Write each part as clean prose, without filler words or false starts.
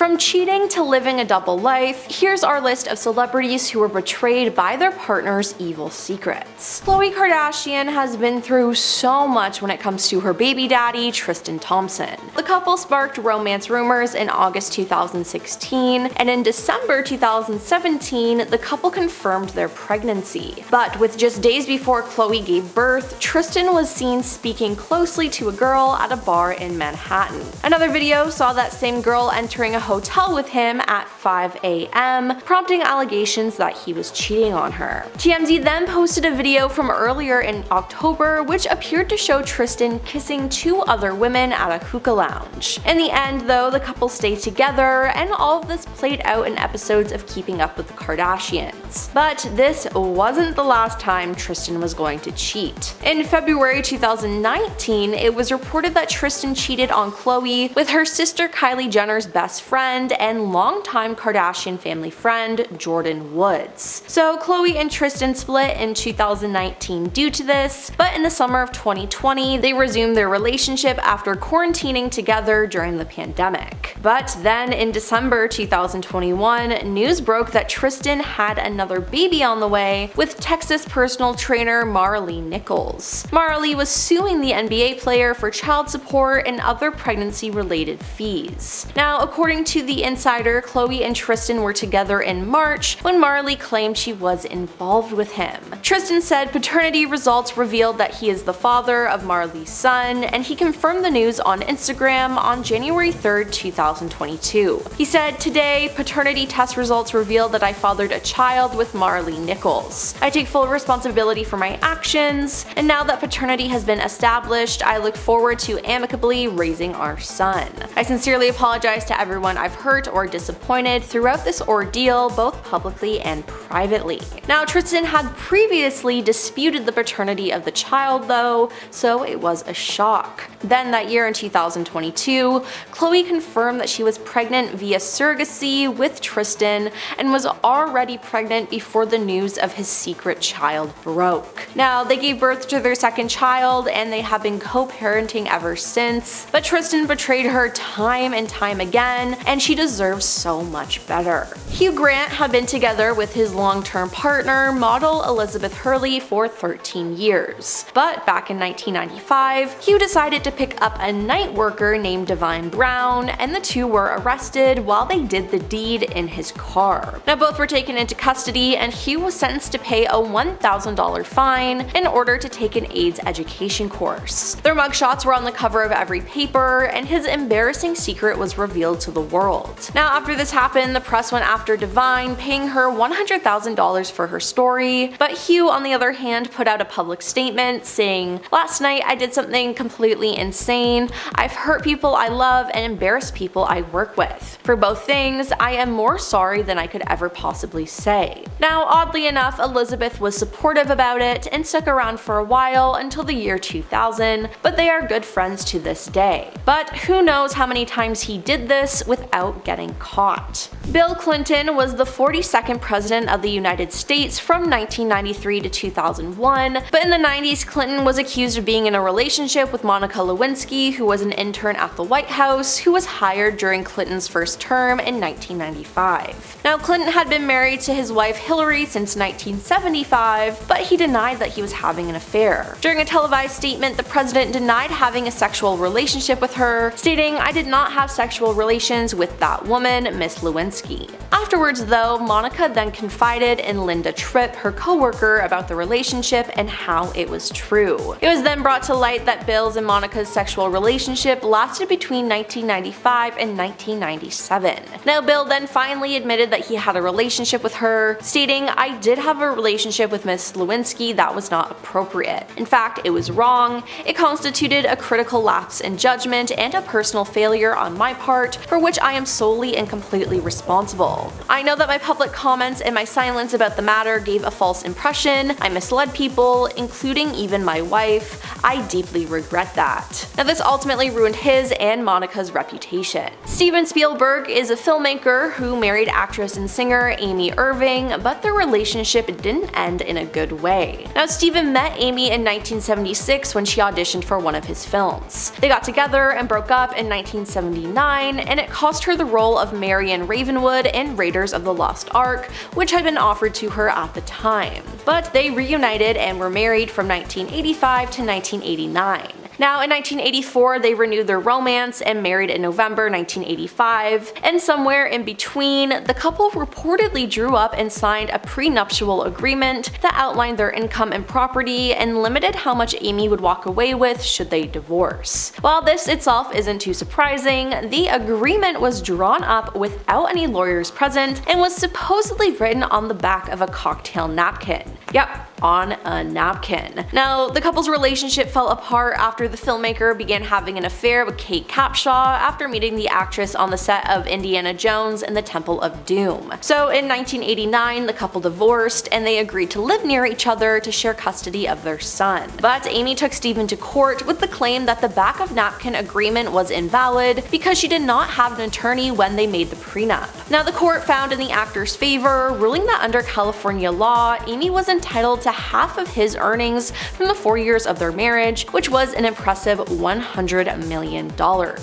From cheating to living a double life, here's our list of celebrities who were betrayed by their partner's evil secrets. Khloe Kardashian has been through so much when it comes to her baby daddy, Tristan Thompson. The couple sparked romance rumors in August 2016, and in December 2017, the couple confirmed their pregnancy. But with just days before Khloe gave birth, Tristan was seen speaking closely to a girl at a bar in Manhattan. Another video saw that same girl entering a hotel with him at 5 a.m., prompting allegations that he was cheating on her. TMZ then posted a video from earlier in October which appeared to show Tristan kissing two other women at a hookah lounge. In the end, though, the couple stayed together, and all of this played out in episodes of Keeping Up with the Kardashians. But this wasn't the last time Tristan was going to cheat. In February 2019, it was reported that Tristan cheated on Khloe with her sister Kylie Jenner's best friend and longtime Kardashian family friend, Jordyn Woods. So Khloe and Tristan split in 2019 due to this, but in the summer of 2020, they resumed their relationship after quarantining together during the pandemic. But then in December 2021, news broke that Tristan had another baby on the way with Texas personal trainer Maralee Nichols. Maralee was suing the NBA player for child support and other pregnancy-related fees. Now, according to The Insider, Khloe and Tristan were together in March when Maralee claimed she was involved with him. Tristan said paternity results revealed that he is the father of Maralee's son, and he confirmed the news on Instagram on January 3rd, 2022. He said, "Today, paternity test results revealed that I fathered a child with Maralee Nichols. I take full responsibility for my actions, and now that paternity has been established, I look forward to amicably raising our son. I sincerely apologize to everyone I've hurt or disappointed throughout this ordeal, both publicly and privately." Now, Tristan had previously disputed the paternity of the child though, so it was a shock. Then that year in 2022, Khloe confirmed that she was pregnant via surrogacy with Tristan and was already pregnant before the news of his secret child broke. Now, they gave birth to their second child and they have been co-parenting ever since, but Tristan betrayed her time and time again, and she deserves so much better. Hugh Grant had been together with his long-term partner, model Elizabeth Hurley, for 13 years. But back in 1995, Hugh decided to pick up a night worker named Divine Brown, and the two were arrested while they did the deed in his car. Now, both were taken into custody, and Hugh was sentenced to pay a $1,000 fine in order to take an AIDS education course. Their mugshots were on the cover of every paper, and his embarrassing secret was revealed to the world. Now, after this happened, the press went after Divine, paying her $100,000 for her story, but Hugh, on the other hand, put out a public statement saying, "Last night I did something completely insane. I've hurt people I love and embarrassed people I work with. For both things, I am more sorry than I could ever possibly say." Now, oddly enough, Elizabeth was supportive about it and stuck around for a while until the year 2000, but they are good friends to this day. But who knows how many times he did this without getting caught. Bill Clinton was the 42nd president of the United States from 1993 to 2001, but in the 90s, Clinton was accused of being in a relationship with Monica Lewinsky, who was an intern at the White House, who was hired during Clinton's first term in 1995. Now, Clinton had been married to his wife Hillary since 1975, but he denied that he was having an affair. During a televised statement, the president denied having a sexual relationship with her, stating, "I did not have sexual relations with that woman, Miss Lewinsky." Afterwards, though, Monica then confided in Linda Tripp, her co-worker, about the relationship and how it was true. It was then brought to light that Bill's and Monica's sexual relationship lasted between 1995 and 1997. Now, Bill then finally admitted that he had a relationship with her, stating, "I did have a relationship with Miss Lewinsky that was not appropriate. In fact, it was wrong. It constituted a critical lapse in judgment and a personal failure on my part, for which I am solely and completely responsible. now. I know that my public comments and my silence about the matter gave a false impression. I misled people, including even my wife. I deeply regret that. Now this ultimately ruined his and Monica's reputation. Steven Spielberg is a filmmaker who married actress and singer Amy Irving, but their relationship didn't end in a good way. Now Steven met Amy in 1976 when she auditioned for one of his films. They got together and broke up in 1979, and it cost her the role of Marion Ravenwood in Raiders of the Lost Ark, which had been offered to her at the time. But they reunited and were married from 1985 to 1989. Now, in 1984, they renewed their romance and married in November 1985, and somewhere in between, the couple reportedly drew up and signed a prenuptial agreement that outlined their income and property and limited how much Amy would walk away with should they divorce. While this itself isn't too surprising, the agreement was drawn up without any lawyers present and was supposedly written on the back of a cocktail napkin. Yep, on a napkin. Now, the couple's relationship fell apart after the filmmaker began having an affair with Kate Capshaw after meeting the actress on the set of Indiana Jones and the Temple of Doom. So in 1989, the couple divorced and they agreed to live near each other to share custody of their son. But Amy took Steven to court with the claim that the back of napkin agreement was invalid because she did not have an attorney when they made the prenup. Now, the court found in the actor's favor, ruling that under California law, Amy was entitled to half of his earnings from the 4 years of their marriage, which was an impressive $100 million.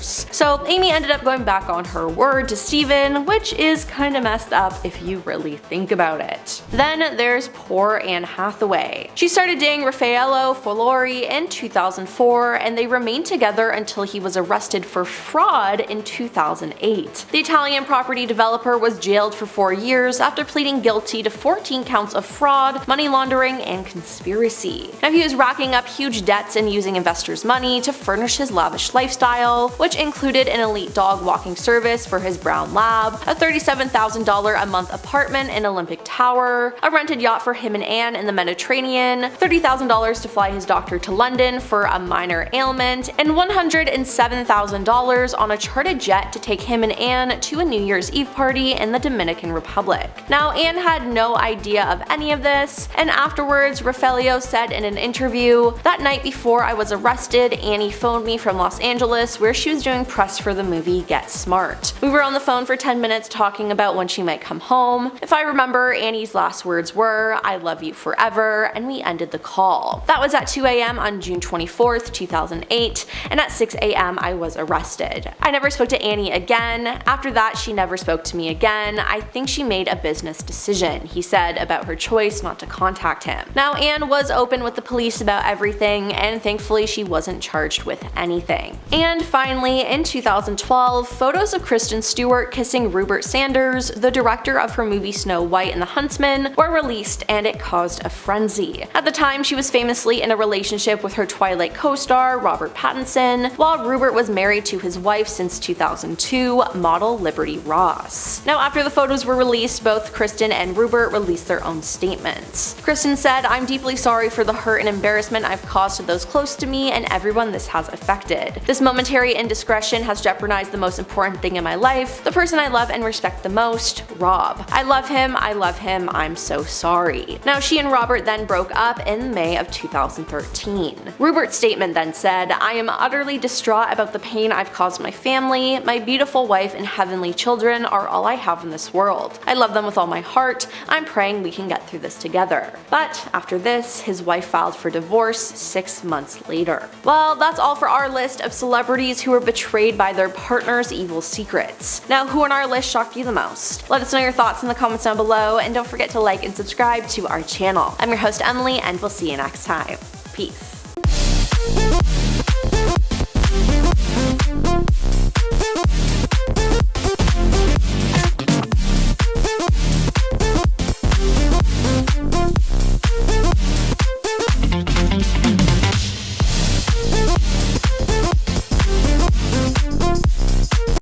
So Amy ended up going back on her word to Steven, which is kinda messed up if you really think about it. Then there's poor Anne Hathaway. She started dating Raffaello Folori in 2004, and they remained together until he was arrested for fraud in 2008. The Italian property developer was jailed for 4 years after pleading guilty to 14 counts of fraud, money laundering, and conspiracy. Now, he was racking up huge debts and using investors' money to furnish his lavish lifestyle, which included an elite dog walking service for his brown lab, a $37,000 a month apartment in Olympic Tower, a rented yacht for him and Anne in the Mediterranean, $30,000 to fly his doctor to London for a minor ailment, and $107,000 on a chartered jet to take him and Anne to a New Year's Eve party in the Dominican Republic. Now, Anne had no idea of any of this, and afterwards, Raffaello said in an interview, "That night before I was arrested, Annie phoned me from Los Angeles where she was doing press for the movie Get Smart. We were on the phone for 10 minutes talking about when she might come home. If I remember, Annie's last words were, 'I love you forever,' and we ended the call. That was at 2 a.m. on June 24th, 2008, and at 6 a.m. I was arrested. I never spoke to Annie again. After that, she never spoke to me again. I think she made a business decision," he said about her choice not to contact him. Now, Anne was open with the police about everything, and thankfully she wasn't charged with anything. And finally, in 2012, photos of Kristen Stewart kissing Rupert Sanders, the director of her movie Snow White and the Huntsman, were released, and it caused a frenzy. At the time, she was famously in a relationship with her Twilight co-star Robert Pattinson, while Rupert was married to his wife since 2002, model Liberty Ross. Now, after the photos were released, both Kristen and Rupert released their own statements. Kristen said, "I'm deeply sorry for the hurt and embarrassment I've caused to those close to me and everyone this has affected. This momentary indiscretion has jeopardized the most important thing in my life, the person I love and respect the most, Rob. I love him, I'm so sorry." Now, she and Robert then broke up in May of 2013. Rupert's statement then said, "I am utterly distraught about the pain I've caused my family. My beautiful wife and heavenly children are all I have in this world. I love them with all my heart. I'm praying we can get through this together." But after this, his wife filed for divorce 6 months later. Well, that's all for our list of celebrities who were betrayed by their partner's evil secrets. Now, who on our list shocked you the most? Let us know your thoughts in the comments down below, and don't forget to like and subscribe to our channel. I'm your host Emily, and we'll see you next time. Peace.